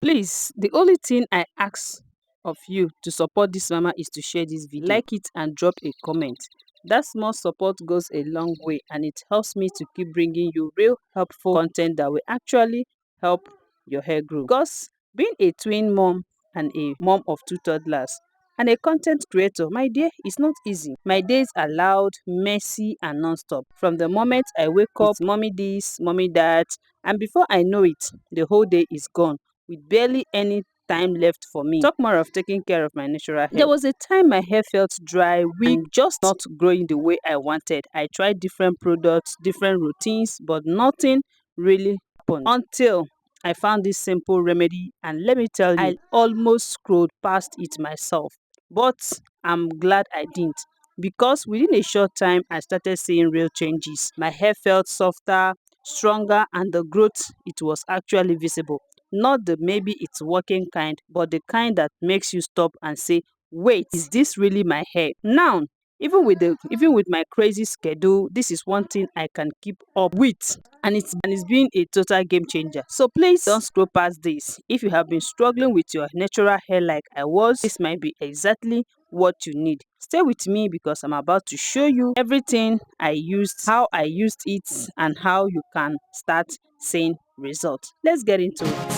Please, the only thing I ask of you to support this mama is to share this video, like it and drop a comment. That small support goes a long way and it helps me to keep bringing you real helpful content that will actually help your hair grow. Because being a twin mom and a mom of two toddlers and a content creator, my dear, is not easy. My days are loud, messy, and non-stop. From the moment I wake up, it's mommy this, mommy that, and before I know it, the whole day is gone with barely any time left for me. Talk more of taking care of my natural hair. There was a time my hair felt dry, weak, just not growing the way I wanted. I tried different products, different routines, but nothing really happened until I found this simple remedy, and let me tell you, I almost scrolled past it myself. But I'm glad I didn't, because within a short time I started seeing real changes. My hair felt softer, stronger, and the growth, it was actually visible. Not the maybe it's working kind, but the kind that makes you stop and say, wait, is this really my hair? Now, even with my crazy schedule, this is one thing I can keep up with, and it's been a total game changer. So please don't scroll past this. If you have been struggling with your natural hair like I was, this might be exactly what you need. Stay with me because I'm about to show you everything I used, how I used it, and how you can start seeing results. Let's get into it.